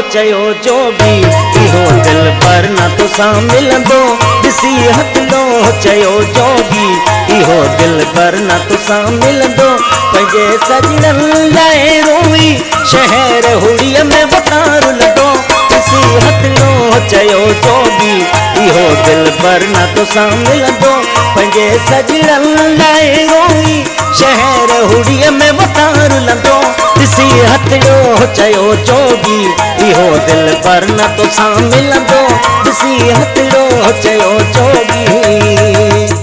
चयो जोगी इहो दिल पर न तुसां मिलंदो ॾिसी हथड़ो चयो जोगी इहो दिल पर न तुसां मिलंदो पंहिंजे सजणनि लाइ रोई शहर हुड़ीअ में वतार लॻो ॾिसी हथड़ो चयो जोगी इहो दिल पर न तुसां मिलंदो पंहिंजे सजणनि लाइ रोई शहर हुड़ीअ में वतार लॻो ॾिसी हथड़ो चयो जोगी इहो दिल पर न तुसां मिलंदो ॾिसी हथड़ो चयो जोगी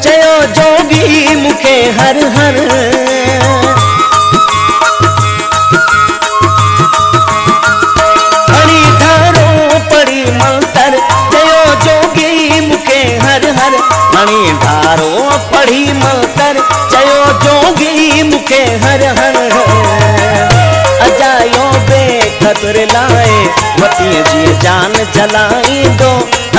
चयो जोगी मुखे हर हर हरी धारो पड़ी मंतर चयो जोगी मुखे हर हर हरी धारो पड़ी मंतर चयो जोगी मुखे हर हर अजायो बेखतर लाए वती जी जान जलाईंदो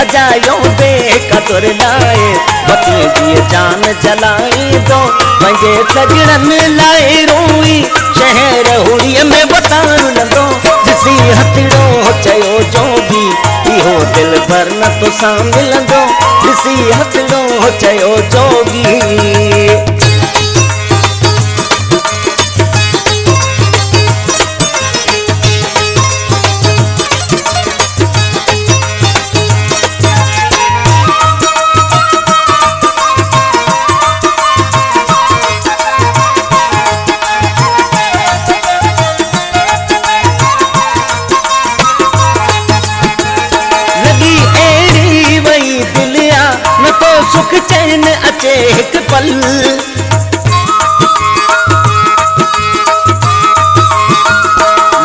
अजायो बेखतर लाए वती जी जान जलाईंदो पंहिंजे सजणनि लाइ रोई शहर हुड़ीअ में वतार लॻो ॾिसी हथड़ो चयो जोगी इहो दिल पर न तुसां मिलंदो ॾिसी हथड़ो चयो जोगी सुख चैन अचे हिक पल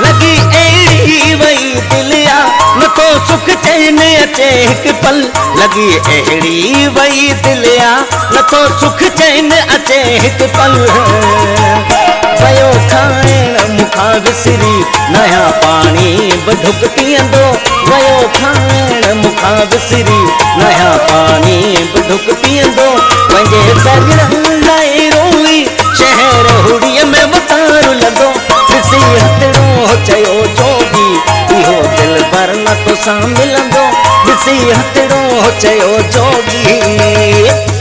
लगी अहिड़ी वई दिलिया न तो सुख चैन अचे हिक पल लगी अहिड़ी वई दिलिया न तो सुख चैन अचे हिक पल वयो खाइण मुखां विसरी नया पाणी बढुक पीअंदो वयो खाइण मुखां विसरी नया पाणी बढुक पीअंदो पंहिंजे सजणनि लाइ रोई शहर हुड़ीअ में वतार लॻो ॾिसी हथड़ो चयो जोगी इहो दिल पर न तुसां मिलंदो ॾिसी हथड़ो चयो जोगी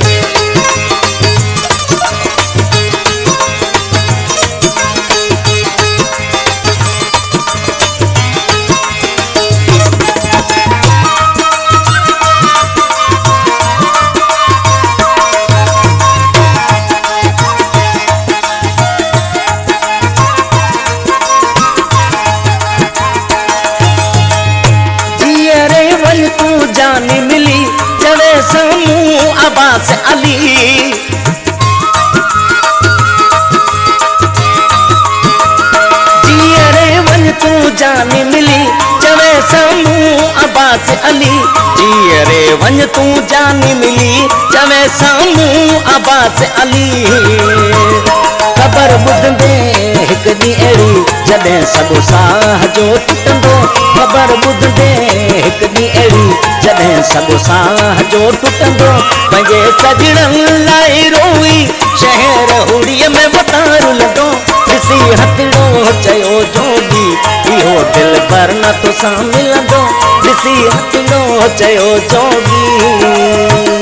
जान मिली चवे सामू अब्बास अली जियरे वन तू जान मिली चवे सामू अब्बास अली जियरे वन तू जान मिली चवे सामू अब्बास अली ख़बर ॿुधंदे हिकु ॾींहुं अहिड़ी जॾहिं सभु साह जो टुटंदो ख़बर ॿुधंदे हिकु ॾींहुं अहिड़ी जॾहिं सभु साह जो टुटंदो पंहिंजे सजणनि लाइ रोई शहर हुड़ीअ में वतार लॻो ॾिसी हथड़ो चयो जोगी इहो दिल पर न तुसां मिलंदो ॾिसी हथड़ो चयो जोगी